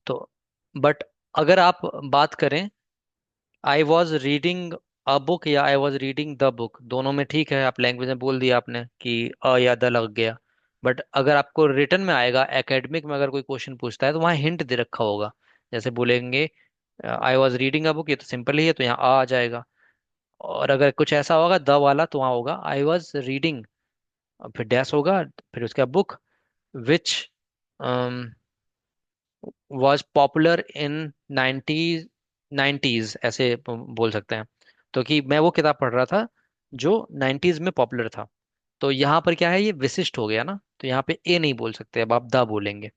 तो बट अगर आप बात करें I was reading a book या I was reading the book, दोनों में ठीक है, आप लैंग्वेज में बोल दिया आपने कि अ या द लग गया। बट अगर आपको रिटर्न में आएगा, एकेडमिक में अगर कोई क्वेश्चन पूछता है तो वहाँ हिंट दे रखा होगा। जैसे बोलेंगे आई वॉज रीडिंग अ बुक, ये तो सिंपल ही है, तो यहाँ आ जाएगा। और अगर कुछ ऐसा होगा द वाला, तो वहाँ होगा आई वॉज रीडिंग, फिर डैश होगा, फिर उसका book which was popular in nineties ऐसे बोल सकते हैं। तो कि मैं वो किताब पढ़ रहा था जो नाइन्टीज में पॉपुलर था। तो यहाँ पर क्या है, ये विशिष्ट हो गया ना, तो यहाँ पे ए नहीं बोल सकते, अब आप द बोलेंगे।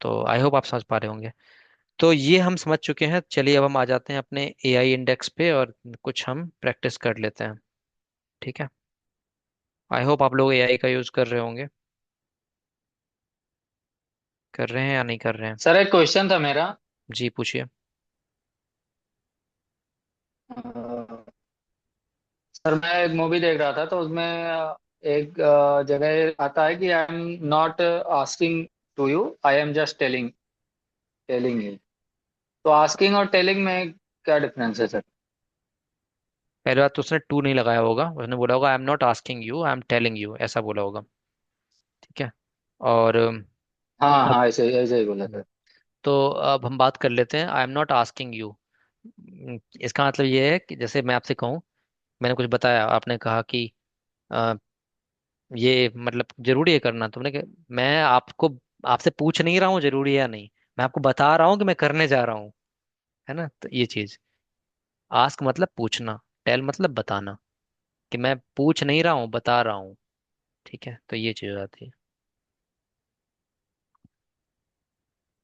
तो आई होप आप समझ पा रहे होंगे। तो ये हम समझ चुके हैं, चलिए अब हम आ जाते हैं अपने एआई इंडेक्स पे और कुछ हम प्रैक्टिस कर लेते हैं। ठीक है। आई होप आप लोग एआई का यूज कर रहे होंगे। कर रहे हैं या नहीं कर रहे हैं? सर एक क्वेश्चन था मेरा। जी पूछिए। सर मैं एक मूवी देख रहा था तो उसमें एक जगह आता है कि I am not asking to you, I am just telling telling you. तो आस्किंग और टेलिंग में क्या डिफरेंस है सर? पहली बात तो उसने टू नहीं लगाया होगा, उसने बोला होगा आई am not asking you, I am telling you, ऐसा बोला होगा। ठीक है। और हाँ अब हाँ, ऐसे ऐसे ही बोला सर। तो अब हम बात कर लेते हैं आई एम नॉट आस्किंग यू। इसका मतलब ये है कि जैसे मैं आपसे कहूँ, मैंने कुछ बताया, आपने कहा कि अ, ये मतलब जरूरी है करना, तुमने कहा मैं आपको, आपसे पूछ नहीं रहा हूँ जरूरी है या नहीं, मैं आपको बता रहा हूँ कि मैं करने जा रहा हूँ, है ना? तो ये चीज, आस्क मतलब पूछना, टेल मतलब बताना, कि मैं पूछ नहीं रहा हूँ, बता रहा हूँ। ठीक है, तो ये चीज हो जाती है।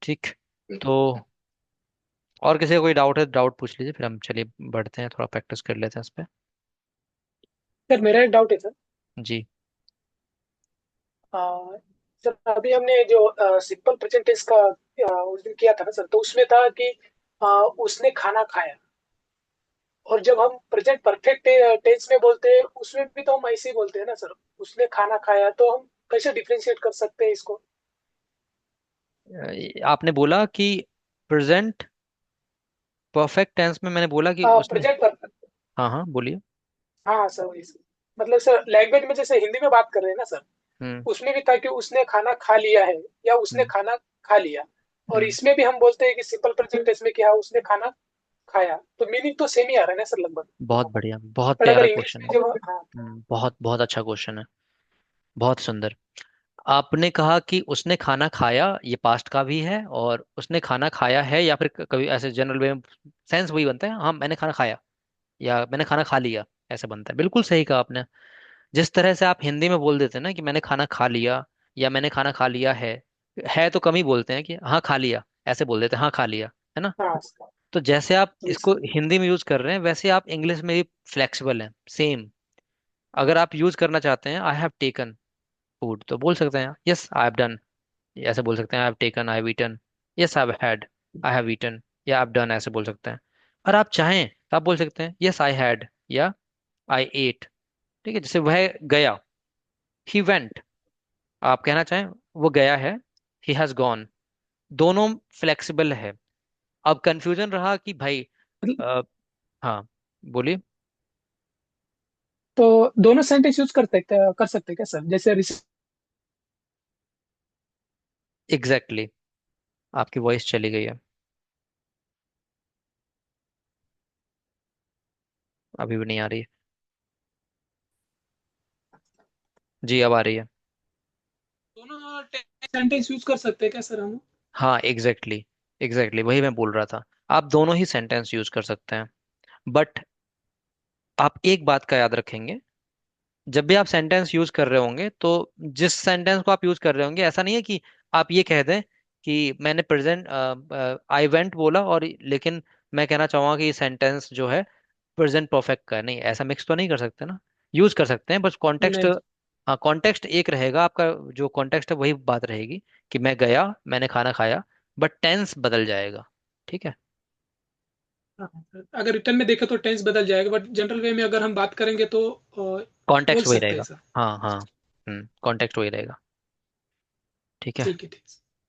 ठीक। तो और किसी का कोई डाउट है, डाउट पूछ लीजिए, फिर हम चलिए बढ़ते हैं, थोड़ा प्रैक्टिस कर लेते हैं इस पे। सर मेरा एक डाउट है सर। जी। अ, सर अभी हमने जो सिंपल प्रेजेंट टेंस का उस दिन किया था ना सर, तो उसमें था कि अ, उसने खाना खाया। और जब हम प्रेजेंट परफेक्ट टेंस में बोलते हैं उसमें भी तो हम ऐसे ही बोलते हैं ना सर, उसने खाना खाया। तो हम कैसे डिफरेंशिएट कर सकते हैं इसको? आपने बोला कि प्रेजेंट परफेक्ट टेंस में, मैंने बोला कि उसने, प्रेजेंट परफेक्ट। हाँ हाँ बोलिए। हाँ सर वही सर। मतलब सर लैंग्वेज में जैसे हिंदी में बात कर रहे हैं ना सर, हम्म उसमें भी था कि उसने खाना खा लिया है या उसने हम्म खाना खा लिया। और हम्म। इसमें भी हम बोलते हैं कि सिंपल प्रेजेंट टेंस में क्या, उसने खाना खाया। तो मीनिंग तो सेम ही आ रहा है ना सर लगभग। बहुत बढ़िया, बहुत पर अगर प्यारा इंग्लिश क्वेश्चन में है। जब हाँ। बहुत बहुत अच्छा क्वेश्चन है, बहुत सुंदर। आपने कहा कि उसने खाना खाया, ये पास्ट का भी है, और उसने खाना खाया है, या फिर कभी ऐसे जनरल वे में सेंस वही बनता है, हाँ मैंने खाना खाया या मैंने खाना खा लिया, ऐसा बनता है। बिल्कुल सही कहा आपने। जिस तरह से आप हिंदी में बोल देते हैं ना कि मैंने खाना खा लिया या मैंने खाना खा लिया है तो कम ही बोलते हैं कि हाँ खा लिया, ऐसे बोल देते हैं हाँ खा लिया, है ना? हाँ तो जैसे आप जी इसको सर। हिंदी में यूज कर रहे हैं, वैसे आप इंग्लिश में भी फ्लेक्सिबल हैं, सेम। अगर आप यूज करना चाहते हैं आई हैव टेकन फूड, तो बोल सकते हैं यस आई हैव डन, ऐसे बोल सकते हैं I have taken, I have eaten, yes I have had, I have eaten, या आई हैव डन, ऐसे बोल सकते हैं। और आप चाहें तो आप बोल सकते हैं यस आई हैड, या आई एट। ठीक है, जैसे वह गया, ही वेंट, आप कहना चाहें वो गया है, ही हैज गॉन। दोनों फ्लेक्सिबल है। अब कंफ्यूजन रहा कि भाई मतलब आ, हाँ बोलिए। तो दोनों सेंटेंस यूज कर सकते हैं क्या सर? जैसे एग्जैक्टली exactly, आपकी वॉइस चली गई है, अभी भी नहीं आ रही है। जी अब आ रही है। दोनों सेंटेंस यूज कर सकते हैं क्या सर हम? हाँ एग्जैक्टली exactly, एग्जैक्टली वही मैं बोल रहा था। आप दोनों ही सेंटेंस यूज कर सकते हैं, बट आप एक बात का याद रखेंगे, जब भी आप सेंटेंस यूज कर रहे होंगे तो जिस सेंटेंस को आप यूज कर रहे होंगे, ऐसा नहीं है कि आप ये कह दें कि मैंने प्रेजेंट आई वेंट बोला, और लेकिन मैं कहना चाहूंगा कि ये सेंटेंस जो है प्रेजेंट परफेक्ट का है, नहीं, ऐसा मिक्स तो नहीं कर सकते ना। यूज कर सकते हैं, बस कॉन्टेक्स्ट, नहीं। हाँ कॉन्टेक्स्ट एक रहेगा आपका, जो कॉन्टेक्स्ट है वही बात रहेगी, कि मैं गया, मैंने खाना खाया, बट टेंस बदल जाएगा। ठीक है। हाँ, अगर रिटर्न में देखें तो टेंस बदल जाएगा, बट जनरल वे में अगर हम बात करेंगे तो बोल कॉन्टेक्स्ट वही सकते हैं रहेगा। सर। हाँ हाँ। कॉन्टेक्स्ट वही रहेगा। ठीक है। ठीक है, ठीक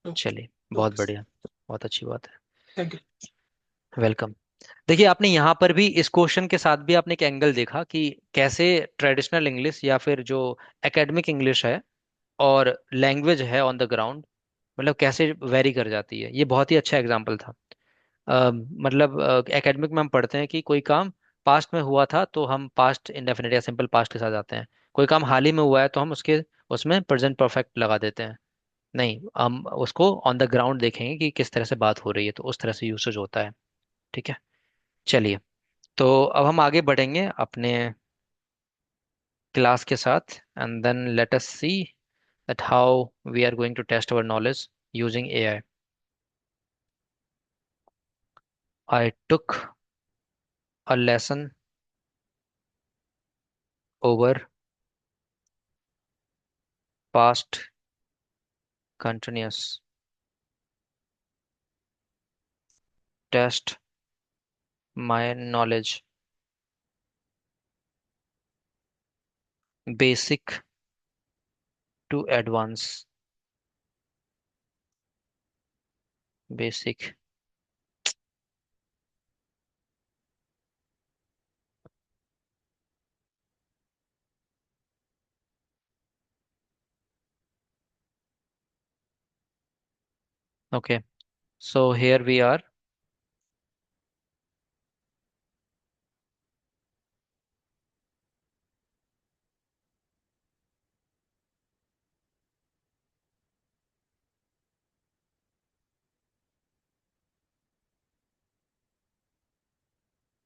है। ओके। चलिए बहुत ओके सर। बढ़िया। बहुत अच्छी बात है। Thank you. वेलकम। देखिए आपने यहाँ पर भी इस क्वेश्चन के साथ भी आपने एक एंगल देखा कि कैसे ट्रेडिशनल इंग्लिश या फिर जो एकेडमिक इंग्लिश है और लैंग्वेज है ऑन द ग्राउंड, मतलब कैसे वेरी कर जाती है। ये बहुत ही अच्छा एग्जाम्पल था। मतलब एकेडमिक में हम पढ़ते हैं कि कोई काम पास्ट में हुआ था तो हम पास्ट इंडेफिनिट या सिंपल पास्ट के साथ आते हैं। कोई काम हाल ही में हुआ है तो हम उसके उसमें प्रेजेंट परफेक्ट लगा देते हैं। नहीं, हम उसको ऑन द ग्राउंड देखेंगे कि किस तरह से बात हो रही है, तो उस तरह से यूसेज होता है। ठीक है, चलिए। तो अब हम आगे बढ़ेंगे अपने क्लास के साथ, and then let us see that how we are going to test our knowledge using AI. I took a lesson over past continuous test my knowledge basic to advance basic। okay, so here we are।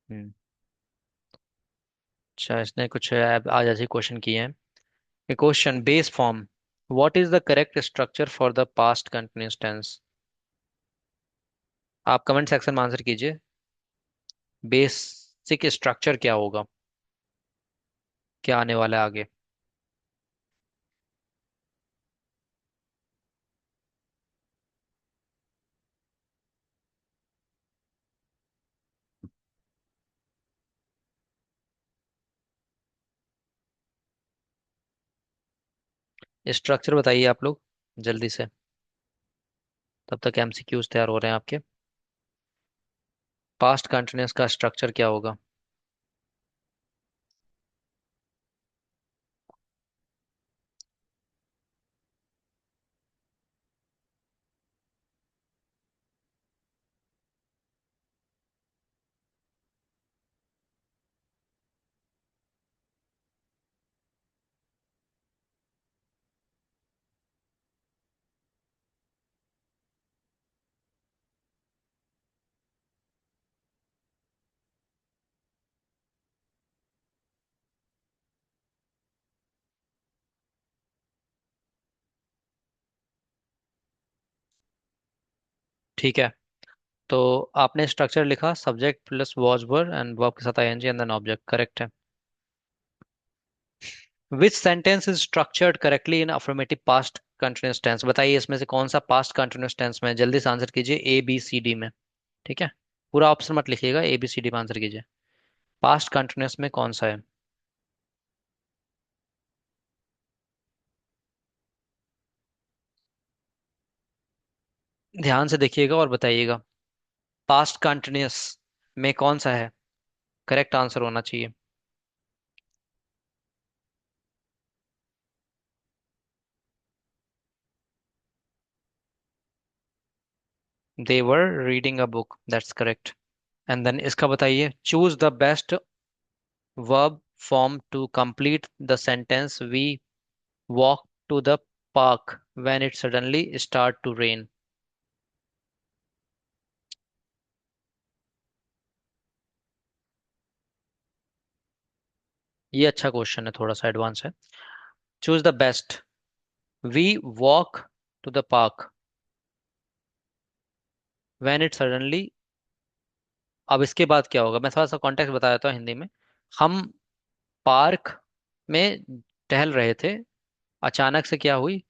हम्म, अच्छा इसने कुछ आज ऐसे question किए हैं। Question base form, what is the correct structure for the past continuous tense. आप comment section में आंसर कीजिए, बेसिक स्ट्रक्चर क्या होगा, क्या आने वाला है आगे। स्ट्रक्चर बताइए आप लोग जल्दी से, तब तक एमसीक्यूज तैयार हो रहे हैं आपके। पास्ट कंटिन्यूअस का स्ट्रक्चर क्या होगा। ठीक है, तो आपने स्ट्रक्चर लिखा subject plus was were and verb के साथ ING and then object, correct है। Which sentence is structured correctly in affirmative past continuous tense. बताइए इसमें से कौन सा पास्ट कंटिन्यूअस टेंस में है? जल्दी से आंसर कीजिए ए बी सी डी में। ठीक है, पूरा ऑप्शन मत लिखिएगा, ए बी सी डी में आंसर कीजिए। पास्ट कंटिन्यूअस में कौन सा है? ध्यान से देखिएगा और बताइएगा, पास्ट कंटिन्यूअस में कौन सा है? करेक्ट आंसर होना चाहिए। They were reading a book, that's correct. And then इसका बताइए, choose the best verb form to complete the sentence, we walk to the park when it suddenly start to rain। ये अच्छा question है, थोड़ा सा advance है। Choose the best, we walk to the park when it suddenly. अब इसके बाद क्या होगा, मैं थोड़ा सा कॉन्टेक्स्ट बता देता हूँ हिंदी में। हम पार्क में टहल रहे थे, अचानक से क्या हुई,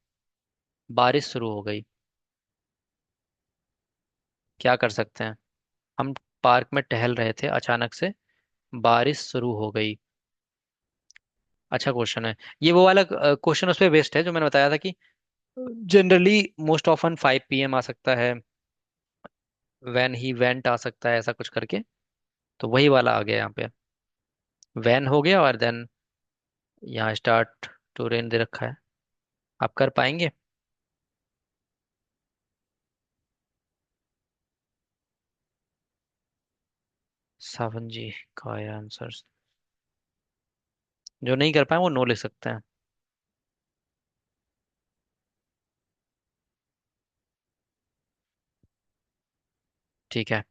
बारिश शुरू हो गई। क्या कर सकते हैं? हम पार्क में टहल रहे थे, अचानक से बारिश शुरू हो गई। अच्छा क्वेश्चन है। ये वो वाला क्वेश्चन उस पे बेस्ड है जो मैंने बताया था कि जनरली मोस्ट ऑफन 5 PM आ सकता है, व्हेन ही वेंट आ सकता है, ऐसा कुछ करके। तो वही वाला आ गया यहाँ पे। वैन हो गया, और देन यहाँ स्टार्ट टू रेन दे रखा है। आप कर पाएंगे? सावन जी का आंसर। जो नहीं कर पाए वो नो लिख सकते हैं। ठीक है।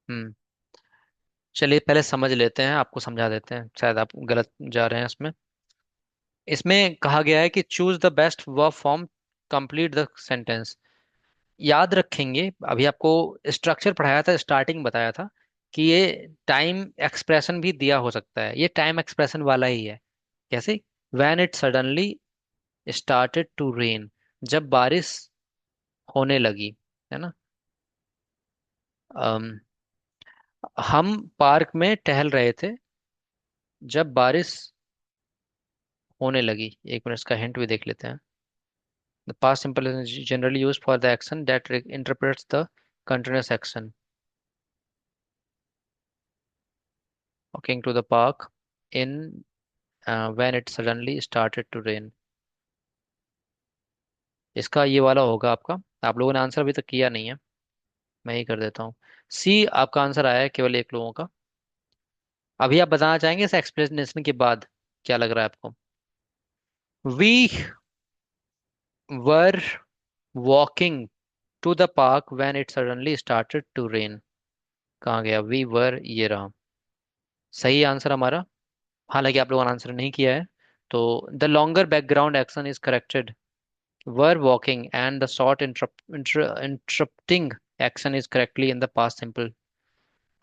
हम्म। चलिए पहले समझ लेते हैं, आपको समझा देते हैं, शायद आप गलत जा रहे हैं इसमें। इसमें कहा गया है कि choose the best verb form, complete the sentence. याद रखेंगे, अभी आपको स्ट्रक्चर पढ़ाया था, स्टार्टिंग बताया था कि ये टाइम एक्सप्रेशन भी दिया हो सकता है। ये टाइम एक्सप्रेशन वाला ही है। कैसे? When it suddenly started to rain, जब बारिश होने लगी, है ना। अम, हम पार्क में टहल रहे थे जब बारिश होने लगी। एक मिनट, इसका हिंट भी देख लेते हैं। The past simple is generally used for the action that interprets the continuous action. Walking to the park in when it suddenly started to rain. इसका ये वाला होगा आपका। आप लोगों ने आंसर अभी तक किया नहीं है, मैं ही कर देता हूँ। सी आपका आंसर आया है केवल एक लोगों का। अभी आप बताना चाहेंगे इस एक्सप्लेनेशन के बाद क्या लग रहा है आपको? We were walking to the park when it suddenly started to rain. कहाँ गया वी वर? ये रहा सही आंसर हमारा। हालांकि आप लोगों ने आंसर नहीं किया है। तो the longer background action is corrected. Were walking and the short interrupting action is correctly in the past simple.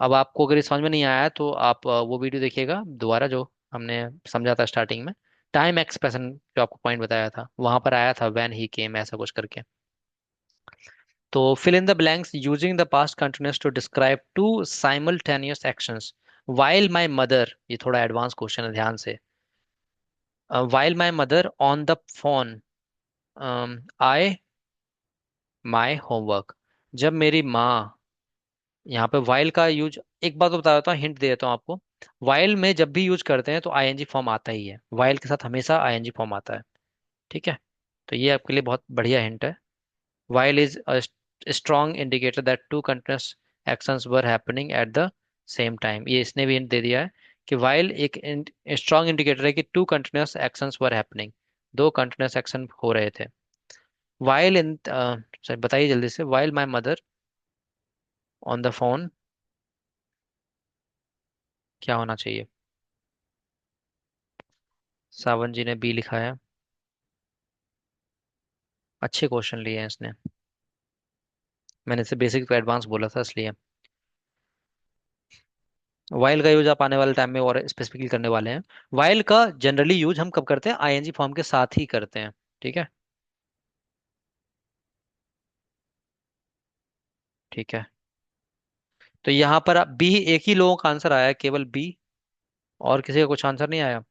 अब आपको अगर ये समझ में नहीं आया तो आप वो वीडियो देखिएगा दोबारा, जो हमने समझा था स्टार्टिंग में। टाइम एक्सप्रेशन जो आपको पॉइंट बताया था, वहां पर आया था व्हेन ही केम, ऐसा कुछ करके। तो fill in the blanks using the past continuous to describe two simultaneous actions. while my mother, ये थोड़ा एडवांस क्वेश्चन है, ध्यान से। while my mother on the phone, I my homework। जब मेरी माँ, यहाँ पे while का यूज, एक बात तो बता देता हूँ, हिंट दे देता हूँ आपको। while में जब भी यूज करते हैं तो आईएनजी फॉर्म आता ही है, while के साथ हमेशा आईएनजी फॉर्म आता है। ठीक है। तो ये आपके लिए बहुत बढ़िया हिंट है। while is a strong indicator that two continuous actions were happening at the same time। ये इसने भी हिंट दे दिया है कि while एक स्ट्रॉन्ग इंडिकेटर है कि two continuous actions were happening, दो कंटिन्यूअस एक्शन हो रहे थे। while in सर बताइए जल्दी से, while my mother on the phone क्या होना चाहिए? सावन जी ने बी लिखा है। अच्छे क्वेश्चन लिए हैं इसने। मैंने इसे बेसिक टू एडवांस बोला था इसलिए। वाइल का यूज आप आने वाले टाइम में और स्पेसिफिकली करने वाले हैं। वाइल का जनरली यूज हम कब करते हैं? आईएनजी फॉर्म के साथ ही करते हैं। ठीक है। ठीक है। तो यहाँ पर बी, एक ही लोगों का आंसर आया है, केवल बी। और किसी का कुछ आंसर नहीं आया।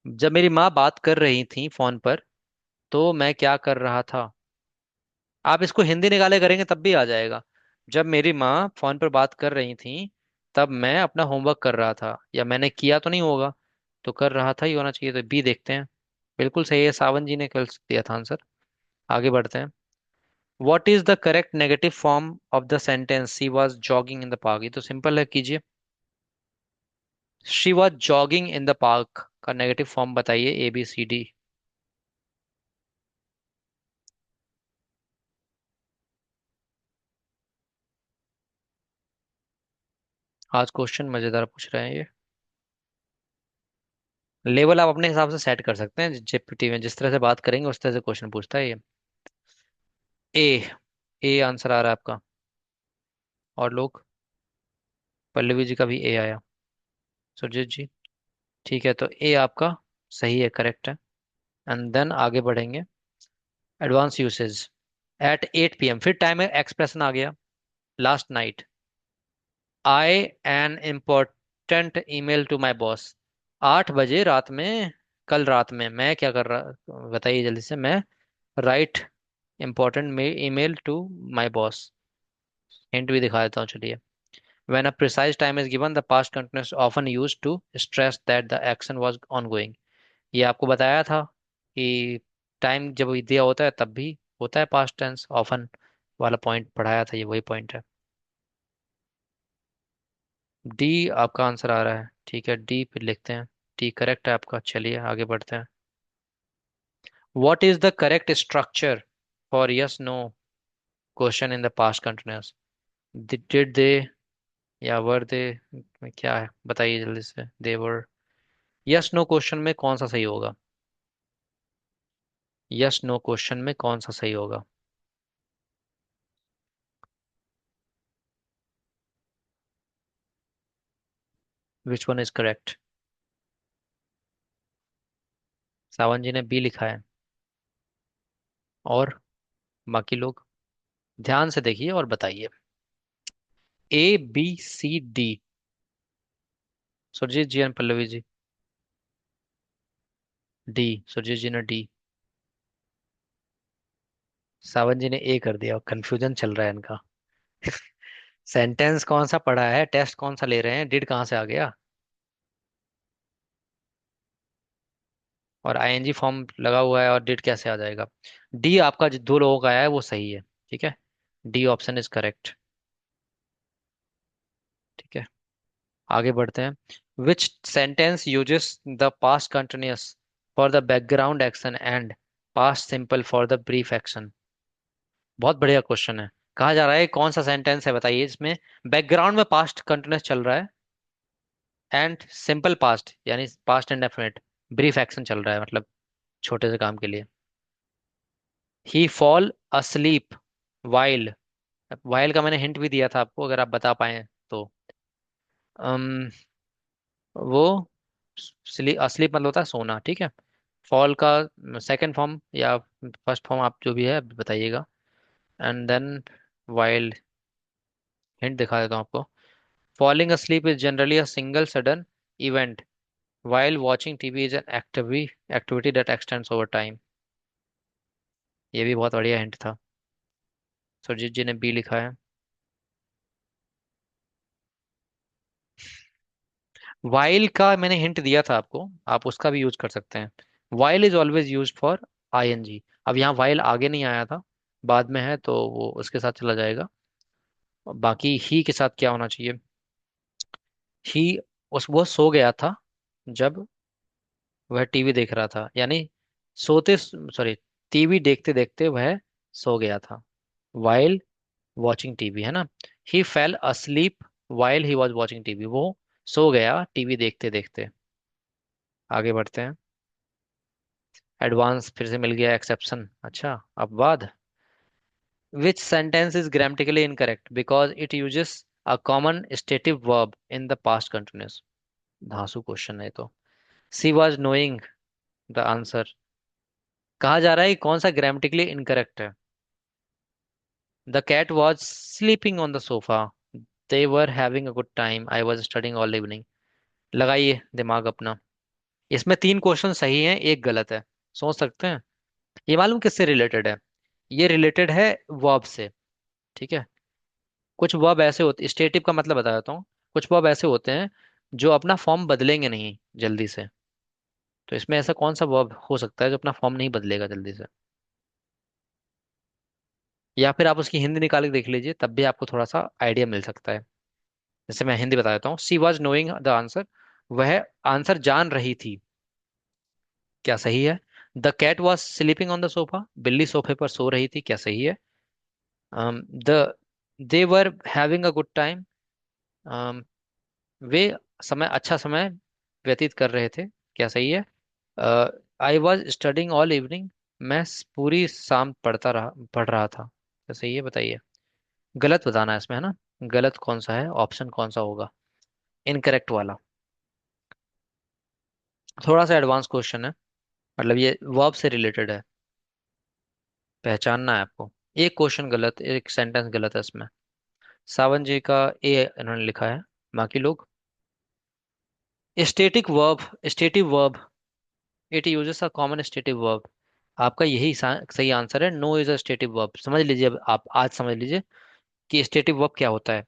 जब मेरी माँ बात कर रही थी फोन पर, तो मैं क्या कर रहा था? आप इसको हिंदी निकाले करेंगे तब भी आ जाएगा। जब मेरी माँ फोन पर बात कर रही थी, तब मैं अपना होमवर्क कर रहा था। या मैंने किया तो नहीं होगा, तो कर रहा था ही होना चाहिए। तो बी देखते हैं। बिल्कुल सही है, सावन जी ने कल दिया था आंसर। आगे बढ़ते हैं। What is the correct negative form of the sentence she was jogging in the park? ये तो सिंपल है, कीजिए। She was jogging in the park का नेगेटिव फॉर्म बताइए, ABCD। आज क्वेश्चन मजेदार पूछ रहे हैं ये। लेवल आप अपने हिसाब से सेट कर सकते हैं, जेपीटी में जिस तरह से बात करेंगे उस तरह से क्वेश्चन पूछता है ये। ए, ए आंसर आ रहा है आपका। और लोग, पल्लवी जी का भी ए आया। सुरजीत जी। ठीक है, तो ए आपका सही है, करेक्ट है। एंड देन आगे बढ़ेंगे। एडवांस यूसेज एट 8 PM, फिर टाइम एक्सप्रेशन आ गया। Last night I an important email to my boss. 8 बजे रात में कल रात में मैं क्या कर रहा, बताइए जल्दी से। मैं write important email to my boss. Hint भी दिखा देता हूँ चलिए। When a precise time is given, the past continuous often used to stress that the action was ongoing. ये आपको बताया था कि टाइम जब दिया होता है तब भी होता है पास्ट टेंस ऑफन वाला पॉइंट पढ़ाया था, ये वही पॉइंट है। डी आपका आंसर आ रहा है, ठीक है डी पे लिखते हैं। डी करेक्ट है आपका, चलिए आगे बढ़ते हैं। What is the correct structure for yes no question in the past continuous? Did they या were they, क्या है बताइए जल्दी से। they were, yes no question में कौन सा सही होगा? यस नो क्वेश्चन में कौन सा सही होगा? Which one is correct? Sawan ji ने बी लिखा है, और बाकी लोग ध्यान से देखिए और बताइए। A B C D. Surjeet ji and Pallavi ji. D, Surjeet ji ने डी। सावन जी ने ए कर दिया, कंफ्यूजन चल रहा है इनका। सेंटेंस कौन सा पढ़ा है, टेस्ट कौन सा ले रहे हैं, डिड कहाँ से आ गया? और आईएनजी फॉर्म लगा हुआ है और डिड कैसे आ जाएगा? डी आपका जो दो लोगों का आया है वो सही है, ठीक है। डी ऑप्शन इज करेक्ट, ठीक है। आगे बढ़ते हैं। विच sentence uses the past continuous for the background action and past simple for the brief action? बहुत बढ़िया क्वेश्चन है। कहा जा रहा है कौन सा सेंटेंस है बताइए इसमें बैकग्राउंड में पास्ट कंटिन्यूअस चल रहा है एंड सिंपल पास्ट यानी पास्ट इंडेफिनिट ब्रीफ एक्शन चल रहा है, मतलब छोटे से काम के लिए। ही फॉल asleep वाइल, वाइल का मैंने हिंट भी दिया था आपको, अगर आप बता पाए तो। अम, वो asleep मतलब होता है सोना, ठीक है। फॉल का सेकंड फॉर्म या फर्स्ट फॉर्म आप जो भी है बताइएगा। एंड देन वाइल, हिंट दिखा देता हूँ आपको। Falling asleep is generally a single sudden event while watching TV is an activity that extends over time। ये भी बहुत बढ़िया हिंट था। सुरजीत जी ने बी लिखा है। वाइल का मैंने हिंट दिया था आपको, आप उसका भी यूज कर सकते हैं। While is always use for ING. अब यहाँ वाइल आगे नहीं आया था, बाद में है तो वो उसके साथ चला जाएगा। बाकी ही के साथ क्या होना चाहिए? ही, उस वो सो गया था जब वह टीवी देख रहा था, यानी सोते, सॉरी, टीवी देखते देखते वह सो गया था। वाइल वॉचिंग टीवी है ना। He fell asleep while he was watching TV, वो सो गया टीवी देखते देखते। आगे बढ़ते हैं। एडवांस फिर से मिल गया एक्सेप्शन, अच्छा अपवाद। Which sentence is grammatically incorrect because it uses a common stative verb in the past continuous? धांसू क्वेश्चन है तो। She was knowing the answer. कहा जा रहा है कि कौन सा ग्रामेटिकली इनकरेक्ट है? The cat was sleeping on the sofa, they were having a good time, I was studying all evening. लगाइए दिमाग अपना। इसमें तीन क्वेश्चन सही हैं, एक गलत है। सोच सकते हैं। ये मालूम किससे रिलेटेड है? ये रिलेटेड है वर्ब से, ठीक है। कुछ वर्ब ऐसे होते, स्टेटिव का मतलब बता देता हूँ। कुछ वर्ब ऐसे होते हैं जो अपना फॉर्म बदलेंगे नहीं जल्दी से। तो इसमें ऐसा कौन सा वर्ब हो सकता है जो अपना फॉर्म नहीं बदलेगा जल्दी से? या फिर आप उसकी हिंदी निकाल के देख लीजिए, तब भी आपको थोड़ा सा आइडिया मिल सकता है। जैसे मैं हिंदी बता देता हूँ। She was knowing the answer, वह आंसर जान रही थी, क्या सही है? The cat was sleeping on the sofa, बिल्ली सोफे पर सो रही थी, क्या सही है? The they were having a good time, वे समय, अच्छा समय व्यतीत कर रहे थे, क्या सही है? आई वॉज स्टडिंग ऑल इवनिंग, मैं पूरी शाम पढ़ रहा था, क्या सही है बताइए? गलत बताना है इसमें, है ना। गलत कौन सा है, ऑप्शन कौन सा होगा इनकरेक्ट वाला? थोड़ा सा एडवांस क्वेश्चन है, मतलब ये वर्ब से रिलेटेड है, पहचानना है आपको। एक क्वेश्चन गलत, एक सेंटेंस गलत है इसमें। सावन जी का ए इन्होंने लिखा है, बाकी लोग static verb, stative verb it uses a common stative verb. आपका यही सही आंसर है, know is a stative verb. समझ लीजिए, अब आप आज समझ लीजिए कि स्टेटिव वर्ब क्या होता है।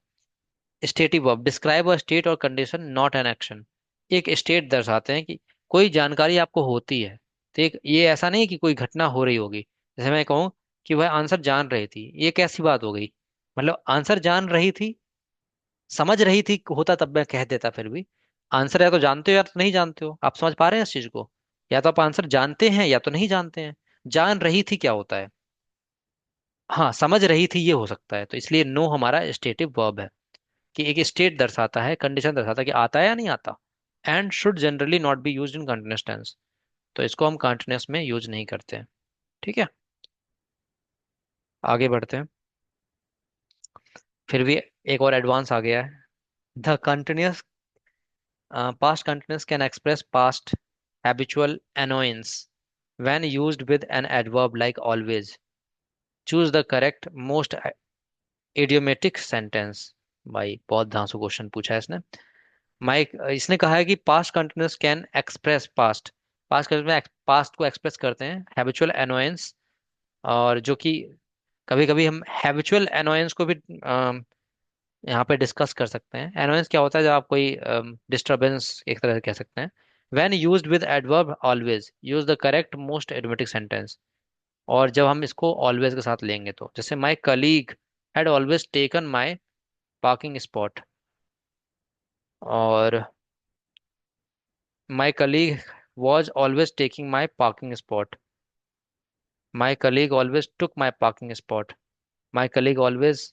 Stative verb describe a state और कंडीशन नॉट एन एक्शन। एक स्टेट दर्शाते हैं कि कोई जानकारी आपको होती है। तो एक ये ऐसा नहीं कि कोई घटना हो रही होगी। जैसे मैं कहूँ कि वह आंसर जान रही थी, ये कैसी बात हो गई? मतलब आंसर जान रही थी, समझ रही थी होता तब मैं कह देता, फिर भी आंसर या तो जानते हो या तो नहीं जानते हो। आप समझ पा रहे हैं इस चीज को? या तो आप आंसर जानते हैं या तो नहीं जानते हैं। जान रही थी क्या होता है? हाँ, समझ रही थी ये हो सकता है। तो इसलिए नो हमारा स्टेटिव वर्ब है, कि एक स्टेट दर्शाता है, कंडीशन दर्शाता है कि आता है या नहीं आता। And should generally not be used in continuous tense. तो इसको हम कंटिन्यूअस में यूज नहीं करते हैं। ठीक है, आगे बढ़ते हैं। फिर भी एक और एडवांस आ गया है। The continuous past continuous can express past habitual annoyance when used with an adverb like always. Choose the correct most idiomatic sentence. भाई बहुत धांसू क्वेश्चन पूछा है इसने। माइक इसने कहा है कि past continuous can express past. Past continuous में पास्ट को एक्सप्रेस करते हैं हैबिचुअल एनोयंस। और जो कि कभी कभी हम हैबिचुअल एनोयंस को भी यहाँ पे डिस्कस कर सकते हैं। एनोयंस क्या होता है? जब आप कोई डिस्टरबेंस एक तरह से कह सकते हैं। When used with adverb always use the correct most idiomatic sentence. और जब हम इसको ऑलवेज के साथ लेंगे, तो जैसे my colleague had always taken my parking spot. और my colleague was always taking my parking spot. My colleague always took my parking spot. My colleague always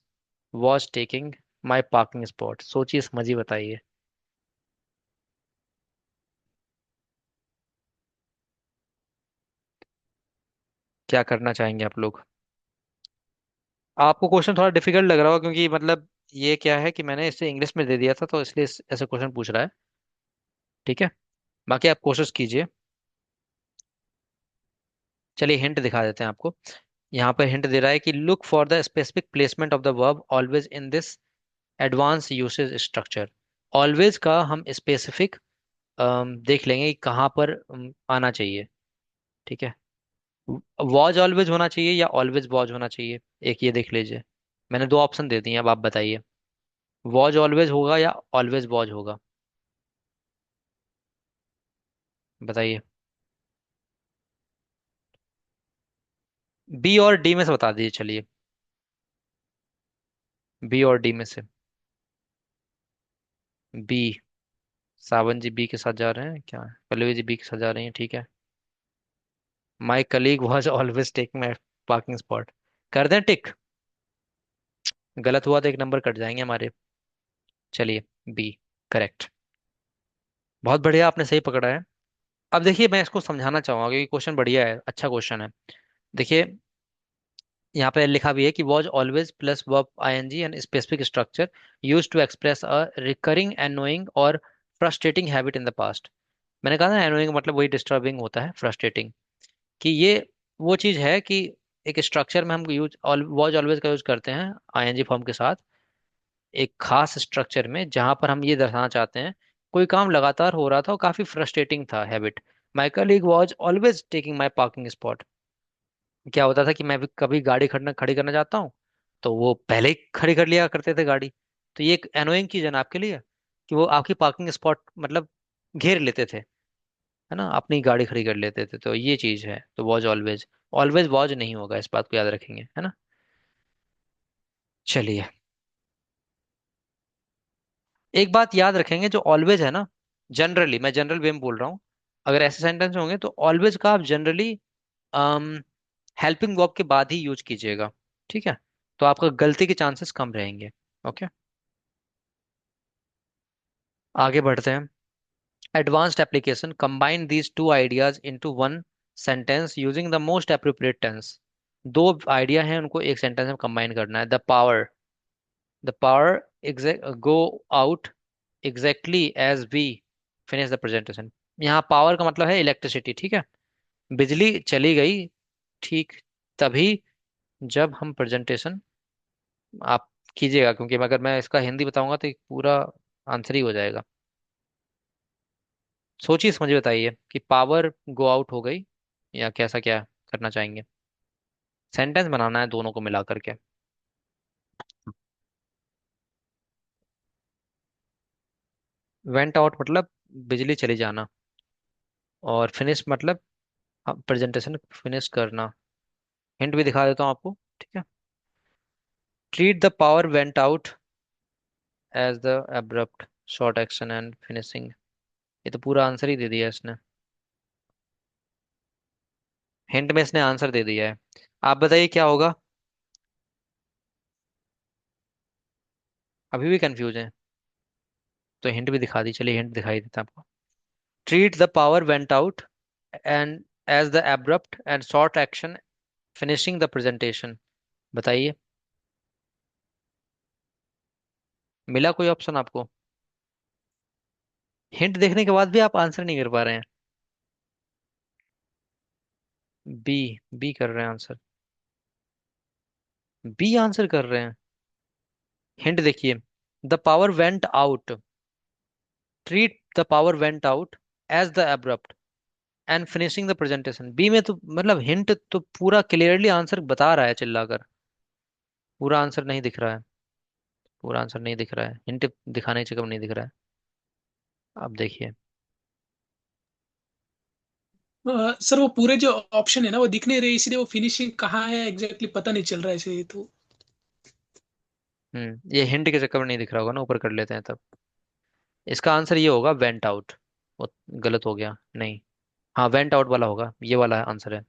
was taking my parking spot. सोचिए, समझिए, बताइए क्या करना चाहेंगे आप लोग। आपको क्वेश्चन थोड़ा डिफिकल्ट लग रहा होगा, क्योंकि मतलब ये क्या है कि मैंने इसे इंग्लिश में दे दिया था, तो इसलिए ऐसे क्वेश्चन पूछ रहा है। ठीक है, बाकी आप कोशिश कीजिए। चलिए हिंट दिखा देते हैं आपको। यहाँ पर हिंट दे रहा है कि look for the specific placement of the verb always in this advance usage structure. Always का हम स्पेसिफिक देख लेंगे कि कहाँ पर आना चाहिए। ठीक है, वॉज ऑलवेज होना चाहिए या ऑलवेज वॉज होना चाहिए, एक ये देख लीजिए। मैंने दो ऑप्शन दे दिए, अब आप बताइए। वॉज ऑलवेज होगा या ऑलवेज वॉज होगा? बताइए। बी और डी में से बता दीजिए, चलिए। बी और डी में से। बी। सावन जी बी के साथ जा रहे हैं क्या? पल्लवी जी बी के साथ जा रही हैं, ठीक है। My colleague was always take my parking spot. कर दें टिक? गलत हुआ तो एक नंबर कट जाएंगे हमारे। चलिए, बी करेक्ट। बहुत बढ़िया, आपने सही पकड़ा है। अब देखिए, मैं इसको समझाना चाहूंगा क्योंकि क्वेश्चन बढ़िया है, अच्छा क्वेश्चन है। देखिए, यहाँ पे लिखा भी है कि was always plus verb ING and specific structure use to express a recurring annoying और frustrating habit in the past. मैंने कहा ना, एनोइंग मतलब वही डिस्टर्बिंग होता है, फ्रस्ट्रेटिंग। कि ये वो चीज है कि एक स्ट्रक्चर में हम यूज वॉज ऑलवेज का यूज करते हैं आईएनजी फॉर्म के साथ, एक खास स्ट्रक्चर में, जहां पर हम ये दर्शाना चाहते हैं कोई काम लगातार हो रहा था और काफी फ्रस्ट्रेटिंग था habit. My colleague was always taking my parking spot. क्या होता था कि मैं भी कभी गाड़ी खड़ी करना चाहता हूँ, तो वो पहले ही खड़ी कर लिया करते थे गाड़ी। तो ये एक एनोइंग चीज है ना आपके लिए, कि वो आपकी पार्किंग स्पॉट मतलब घेर लेते थे, है ना, अपनी गाड़ी खड़ी कर लेते थे। तो ये चीज है, तो वॉज ऑलवेज। ऑलवेज वॉज नहीं होगा, इस बात को याद रखेंगे, है ना। चलिए, एक बात याद रखेंगे, जो ऑलवेज है ना, जनरली, मैं जनरल वे में बोल रहा हूँ, अगर ऐसे सेंटेंस होंगे तो ऑलवेज का आप जनरली हेल्पिंग वर्ब के बाद ही यूज कीजिएगा। ठीक है, तो आपका गलती के चांसेस कम रहेंगे। ओके, आगे बढ़ते हैं। Advanced application combine these two ideas into one sentence using the most appropriate tense. दो आइडिया हैं, उनको एक सेंटेंस में कंबाइन करना है। The power go out exactly as we finish the presentation. यहाँ पावर का मतलब है इलेक्ट्रिसिटी, ठीक है। बिजली चली गई ठीक तभी जब हम प्रेजेंटेशन आप कीजिएगा, क्योंकि अगर मैं इसका हिंदी बताऊंगा तो एक पूरा आंसर ही हो जाएगा। सोचिए समझिए, बताइए कि पावर गो आउट हो गई या कैसा, क्या करना चाहेंगे? सेंटेंस बनाना है दोनों को मिला करके। वेंट आउट मतलब बिजली चली जाना, और फिनिश मतलब प्रेजेंटेशन फिनिश करना। हिंट भी दिखा देता हूँ आपको, ठीक है। Treat the power went out as the abrupt short action and finishing. ये तो पूरा आंसर ही दे दिया इसने। हिंट में इसने आंसर दे दिया है। आप बताइए क्या होगा। अभी भी कंफ्यूज है तो हिंट भी दिखा दी, चलिए हिंट दिखाई देता है आपको। Treat the power went out and as the abrupt and short action finishing the presentation. बताइए, मिला कोई ऑप्शन आपको? हिंट देखने के बाद भी आप आंसर नहीं कर पा रहे हैं। बी, बी कर रहे हैं आंसर। बी आंसर कर रहे हैं। हिंट देखिए, the power went out, treat the power went out as the abrupt and finishing the presentation. B में तो मतलब हिंट तो पूरा क्लियरली आंसर बता रहा है चिल्लाकर। पूरा आंसर नहीं दिख रहा है। पूरा आंसर नहीं दिख रहा है, हिंट दिखाने से कम नहीं दिख रहा है। अब देखिए। सर वो पूरे जो ऑप्शन है ना वो दिख नहीं रहे, इसलिए वो फिनिशिंग कहाँ है एग्जैक्टली पता नहीं चल रहा है इसलिए तो। ये हिंट के चक्कर में नहीं दिख रहा होगा ना, ऊपर कर लेते हैं तब। इसका आंसर ये होगा वेंट आउट। वो गलत हो गया, नहीं। हाँ, वेंट आउट वाला होगा, ये वाला आंसर है।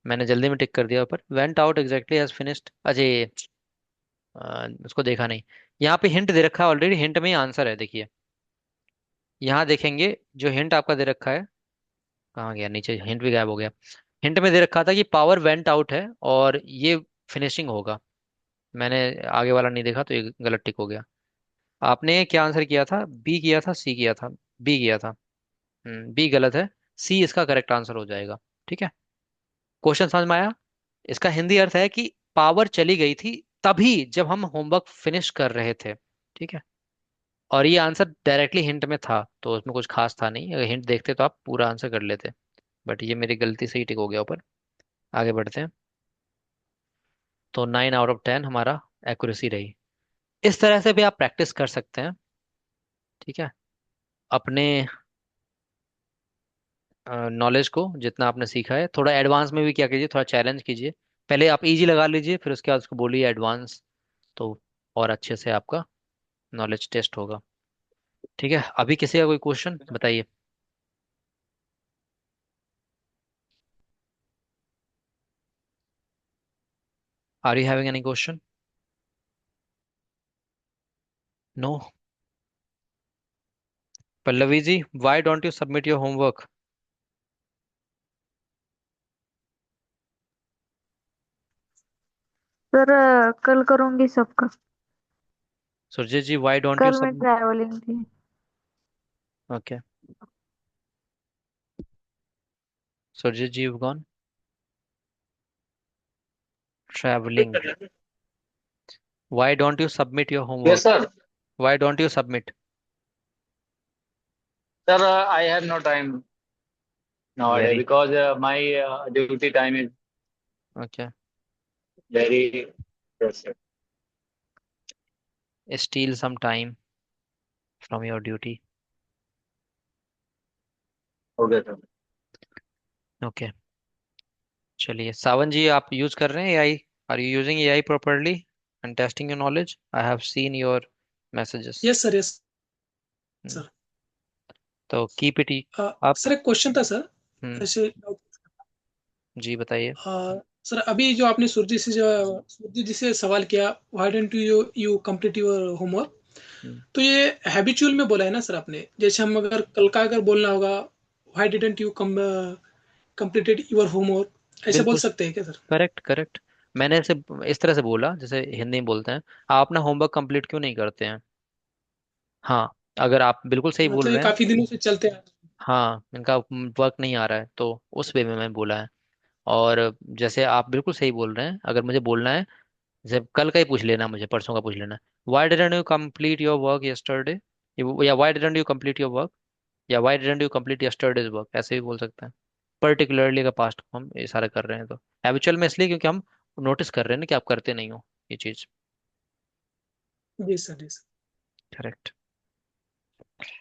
मैंने जल्दी में टिक कर दिया ऊपर, went out exactly as finished. Ajay, उसको देखा नहीं। यहाँ पे हिंट दे रखा है ऑलरेडी, हिंट में ही आंसर है, देखिए। यहाँ देखेंगे जो हिंट आपका दे रखा है, कहाँ गया नीचे, हिंट भी गायब हो गया। हिंट में दे रखा था कि पावर वेंट आउट है और ये फिनिशिंग होगा। मैंने आगे वाला नहीं देखा तो ये गलत टिक हो गया। आपने क्या आंसर किया था? बी किया था, सी किया था? बी किया था। बी गलत है। सी इसका करेक्ट आंसर हो जाएगा। ठीक है। क्वेश्चन समझ में आया? इसका हिंदी अर्थ है कि पावर चली गई थी तभी जब हम होमवर्क फिनिश कर रहे थे। ठीक है। और ये आंसर डायरेक्टली हिंट में था तो उसमें कुछ खास था नहीं, अगर हिंट देखते तो आप पूरा आंसर कर लेते। बट ये मेरी गलती से ही टिक हो गया ऊपर। आगे बढ़ते हैं। तो 9 आउट ऑफ 10 हमारा एक्यूरेसी रही। इस तरह से भी आप प्रैक्टिस कर सकते हैं। ठीक है। अपने नॉलेज को जितना आपने सीखा है थोड़ा एडवांस में भी क्या कीजिए, थोड़ा चैलेंज कीजिए। पहले आप इजी लगा लीजिए, फिर उसके बाद उसको बोलिए एडवांस। तो और अच्छे से आपका नॉलेज टेस्ट होगा। ठीक है। अभी किसी का कोई क्वेश्चन बताइए। Are you having any question? No. Pallavi ji, why don't you submit your homework? Sir कल करूंगी सबका। Surjeet ji, why don't you कल मैं सबमिट? ट्रैवलिंग थी। Okay. Surjeet ji, you gone traveling. Why don't you submit your Yes, homework? sir. Why don't you submit? Sir, I have no time nowadays very because my duty time is okay. very pressure. Steal some time from your duty. Okay, sir. Okay. चलिए, सावन जी, आप use कर रहे हैं AI? Are you using AI properly and testing your knowledge? I have seen your messages. Yes sir, yes sir. तो keep it up. Sir एक question था sir. हम्म। ऐसे जी बताइए। सर अभी जो आपने सुरजीत जी से सवाल किया, why don't you you complete your homework, hmm, तो ये हैबिचुअल में बोला है ना सर आपने? जैसे हम अगर कल का अगर बोलना होगा, why didn't you completed your homework, ऐसे बोल बिल्कुल सकते हैं क्या सर? Correct correct. मैंने इसे इस तरह से बोला जैसे हिंदी में बोलते हैं, आप अपना होमवर्क कंप्लीट क्यों नहीं करते हैं? हाँ, अगर आप बिल्कुल सही बोल मतलब ये रहे हैं। काफी दिनों से चलते हैं। हाँ, इनका वर्क नहीं आ रहा है तो उस वे में मैं बोला है। और जैसे आप बिल्कुल सही बोल रहे हैं, अगर मुझे बोलना है, जैसे कल का ही पूछ लेना, मुझे परसों का पूछ लेना। Why didn't you complete your work yesterday, या why didn't you complete your work? या why didn't you complete yesterday's work, ऐसे भी बोल सकते हैं। पर्टिकुलरली का पास्ट को हम इशारा कर रहे हैं, तो हैबिचुअल में इसलिए क्योंकि हम नोटिस कर रहे हैं ना कि आप करते नहीं हो ये चीज। जी सर, जी sir. Correct.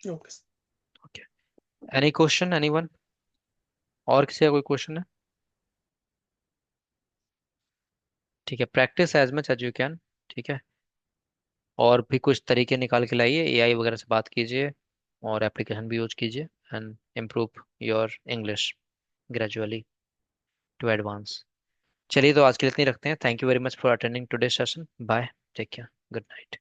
Okay sir. Okay. Any question anyone? और किसी का कोई क्वेश्चन है? ठीक है, practice as much as you can. ठीक है। और भी कुछ तरीके निकाल के लाइए, एआई वगैरह से बात कीजिए और एप्लीकेशन भी यूज कीजिए, and improve your English gradually to advance. चलिए, तो आज के लिए इतनी रखते हैं। Thank you very much for attending today session. Bye. Take care. Good night.